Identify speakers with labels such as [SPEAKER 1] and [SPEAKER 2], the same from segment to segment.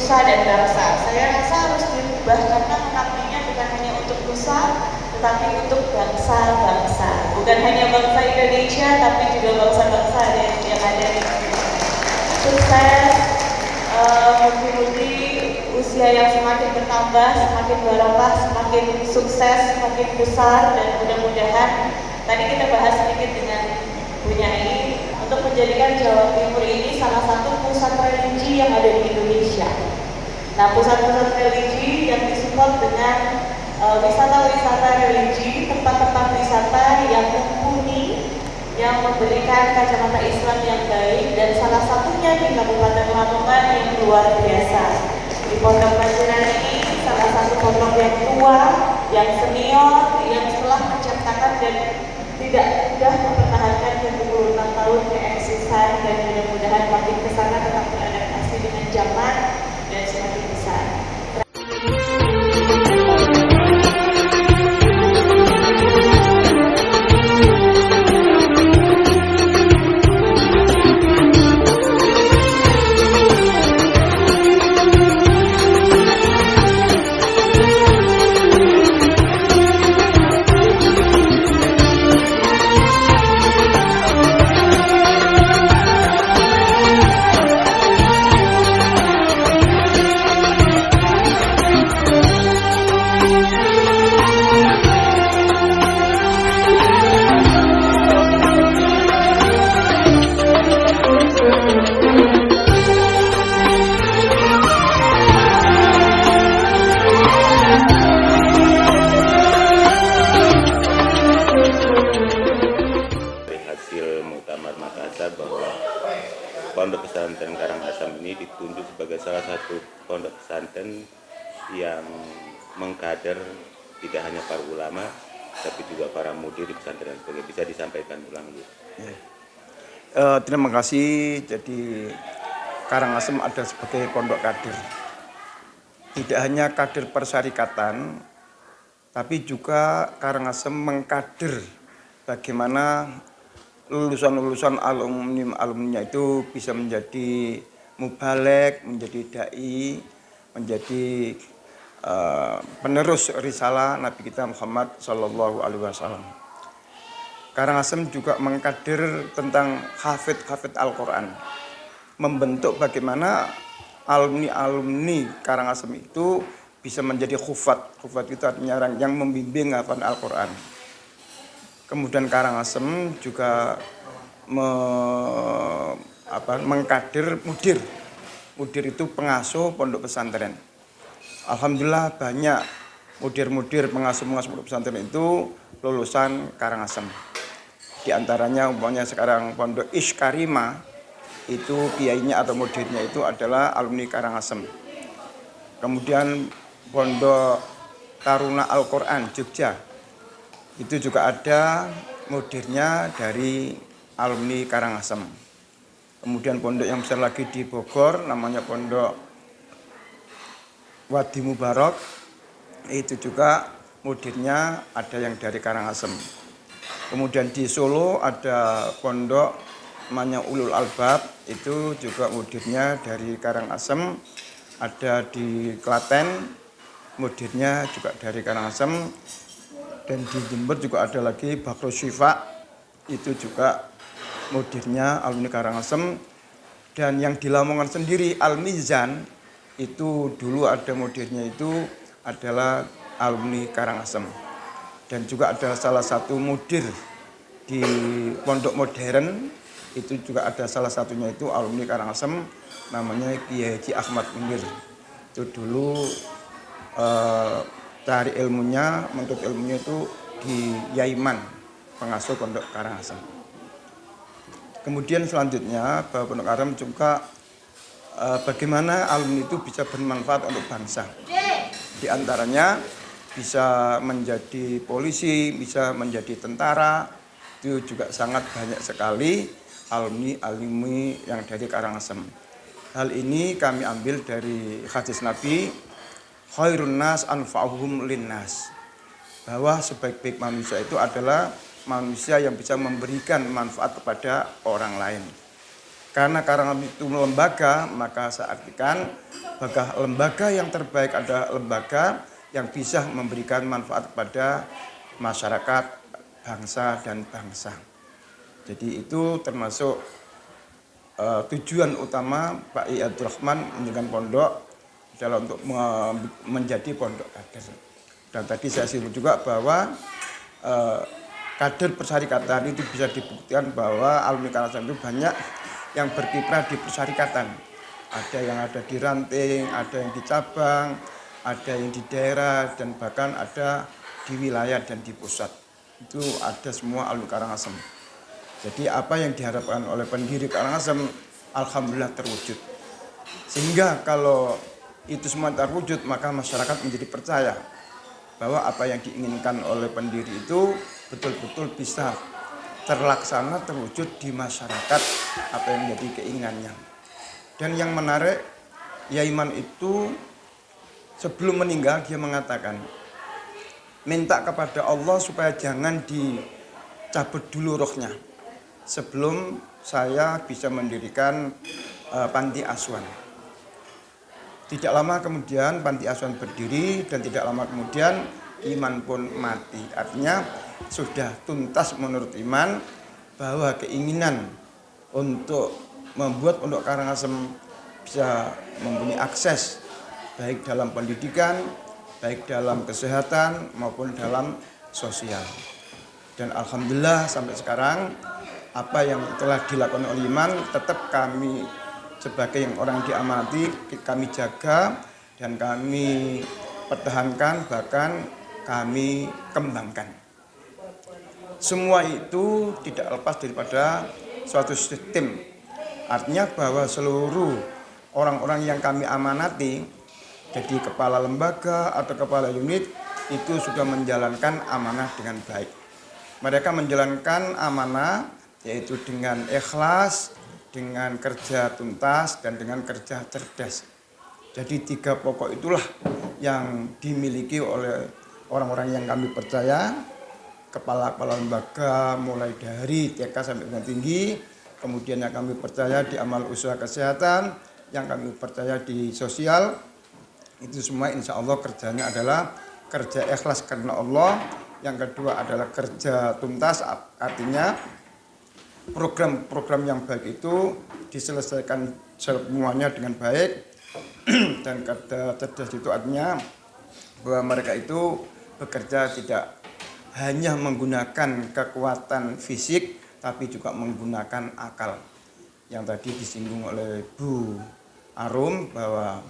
[SPEAKER 1] nusa dan bangsa. Saya rasa harus dirubah karena mengabdinya bukan hanya untuk nusa, tetapi untuk bangsa-bangsa. Bukan hanya bangsa Indonesia, tapi juga bangsa-bangsa yang ada di dunia. Sukses, mudah-mudahan usia yang semakin bertambah, semakin barokah, semakin sukses, semakin besar, dan mudah-mudahan tadi kita bahas sedikit dengan Bu Nyai untuk menjadikan Jawa Timur ini salah satu pusat religi yang ada di Indonesia. Nah, pusat-pusat religi yang disupport dengan wisata-wisata religi, tempat-tempat wisata yang mumpuni, yang memberikan kacamata Islam yang baik, dan salah satunya di Kabupaten Lamongan yang luar biasa. Di Pondok Panjenengan ini salah satu pondok yang tua, yang senior, yang telah menciptakan dan tidak mudah mempertahankan 26 tahun keeksisan, dan mudah-mudahan makin kesana tetap beradaptasi dengan zaman dan semakin besar.
[SPEAKER 2] Bahwa Pondok Pesantren Karangasem ini ditunjuk sebagai salah satu pondok pesantren yang mengkader tidak hanya para ulama, tapi juga para mudir di pesantren. Bisa disampaikan ulang Bu.
[SPEAKER 3] Terima kasih. Jadi Karangasem ada sebagai pondok kader. Tidak hanya kader persyarikatan, tapi juga Karangasem mengkader bagaimana lulusan-lulusan alumni-alumninya itu bisa menjadi mubalek, menjadi dai, menjadi penerus risalah Nabi kita Muhammad Sallallahu Alaihi Wasallam. Karangasem juga mengkader tentang hafid Al-Quran, membentuk bagaimana alumni-alumni Karangasem itu bisa menjadi khufat itu artinya orang yang membimbing hafalan Al-Quran. Kemudian Karangasem juga mengkader mudir. Mudir itu pengasuh pondok pesantren. Alhamdulillah banyak mudir-mudir pengasuh pondok pesantren itu lulusan Karangasem. Di antaranya umpamanya sekarang pondok Ishkarima itu kiainya atau mudirnya itu adalah alumni Karangasem. Kemudian pondok Taruna Al-Quran Jogja itu juga ada mudirnya dari alumni Karangasem. Kemudian pondok yang besar lagi di Bogor namanya pondok Wadi Mubarak, itu juga mudirnya ada yang dari Karangasem. Kemudian di Solo ada pondok namanya Ulul Albab, itu juga mudirnya dari Karangasem. Ada di Klaten mudirnya juga dari Karangasem. Dan di Jember juga ada lagi Bakro Syifa, itu juga mudirnya alumni Karangasem. Dan yang di Lamongan sendiri Al-Mizan itu dulu ada mudirnya itu adalah alumni Karangasem. Dan juga ada salah satu mudir di Pondok Modern, itu juga ada salah satunya itu alumni Karangasem, namanya Kiai Haji Ahmad Munir. Itu dulu cari ilmunya, menuntut ilmunya itu di Yaiman, pengasuh Pondok Karangasem. Kemudian selanjutnya bahwa Pondok Karangasem juga bagaimana alumni itu bisa bermanfaat untuk bangsa. Di antaranya bisa menjadi polisi, bisa menjadi tentara, itu juga sangat banyak sekali alumni yang dari Karangasem. Hal ini kami ambil dari hadis Nabi, khairun nas anfa'uhum linnas, bahwa sebaik-baik manusia itu adalah manusia yang bisa memberikan manfaat kepada orang lain. Karena Karangasem itu lembaga, maka saya artikan bahwa lembaga yang terbaik adalah lembaga yang bisa memberikan manfaat kepada masyarakat, bangsa dan bangsa. Jadi itu termasuk tujuan utama Pak I. Abdul Rahman mendirikan pondok adalah untuk menjadi pondok kader. Dan tadi saya singgung juga bahwa kader persyarikatan itu bisa dibuktikan bahwa alumni Karangasem itu banyak yang berkiprah di persyarikatan. Ada yang ada di ranting, ada yang di cabang, ada yang di daerah, dan bahkan ada di wilayah dan di pusat. Itu ada semua alumni Karangasem. Jadi apa yang diharapkan oleh pendiri Karangasem, alhamdulillah terwujud. Sehingga kalau itu semua terwujud, maka masyarakat menjadi percaya bahwa apa yang diinginkan oleh pendiri itu betul-betul bisa terlaksana, terwujud di masyarakat apa yang menjadi keinginannya. Dan yang menarik, Yai Man itu sebelum meninggal dia mengatakan, minta kepada Allah supaya jangan dicabut dulu rohnya sebelum saya bisa mendirikan panti asuhan. Tidak lama kemudian panti asuhan berdiri dan tidak lama kemudian Iman pun mati. Artinya sudah tuntas menurut Iman bahwa keinginan untuk membuat Pondok Karangasem bisa mempunyai akses baik dalam pendidikan, baik dalam kesehatan maupun dalam sosial. Dan alhamdulillah sampai sekarang apa yang telah dilakukan oleh Iman tetap kami sebagai orang diamati kami jaga dan kami pertahankan, bahkan kami kembangkan. Semua itu tidak lepas daripada suatu sistem. Artinya bahwa seluruh orang-orang yang kami amanati, jadi kepala lembaga atau kepala unit, itu sudah menjalankan amanah dengan baik. Mereka menjalankan amanah yaitu dengan ikhlas, dengan kerja tuntas, dan dengan kerja cerdas. Jadi 3 pokok itulah yang dimiliki oleh orang-orang yang kami percaya, kepala-kepala lembaga mulai dari TK sampai dengan tinggi, kemudian yang kami percaya di amal usaha kesehatan, yang kami percaya di sosial, itu semua insya Allah kerjanya adalah kerja ikhlas karena Allah. Yang kedua adalah kerja tuntas, artinya program-program yang baik itu diselesaikan semuanya dengan baik. Dan kerja cerdas itu artinya bahwa mereka itu bekerja tidak hanya menggunakan kekuatan fisik, tapi juga menggunakan akal. Yang tadi disinggung oleh Bu Arum bahwa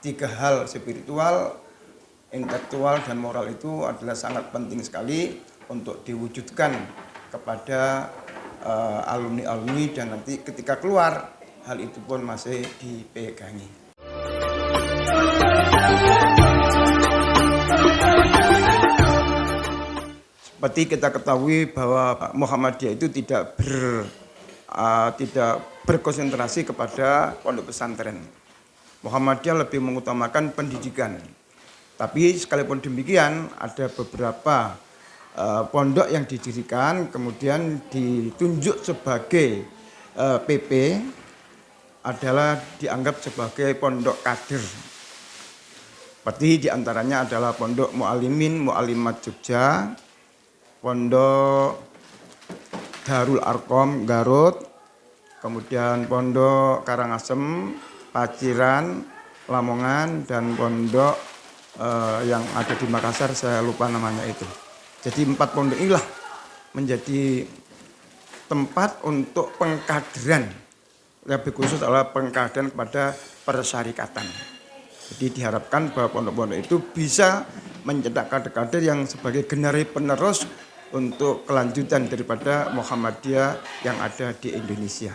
[SPEAKER 3] 3 hal spiritual, intelektual, dan moral itu adalah sangat penting sekali untuk diwujudkan kepada alumni-alumni, dan nanti ketika keluar hal itu pun masih dipegangi. Seperti kita ketahui bahwa Muhammadiyah itu tidak berkonsentrasi kepada pondok pesantren. Muhammadiyah lebih mengutamakan pendidikan. Tapi sekalipun demikian ada beberapa pondok yang didirikan kemudian ditunjuk sebagai PP adalah dianggap sebagai pondok kader. Seperti diantaranya adalah Pondok Mu'alimin Mu'alimat Jogja, Pondok Darul Arkom Garut, kemudian Pondok Karangasem, Paciran, Lamongan, dan Pondok yang ada di Makassar, saya lupa namanya itu. Jadi 4 pondok inilah menjadi tempat untuk pengkaderan, lebih khusus adalah pengkaderan kepada persyarikatan. Jadi diharapkan bahwa pondok-pondok itu bisa mencetak kader-kader yang sebagai generasi penerus untuk kelanjutan daripada Muhammadiyah yang ada di Indonesia.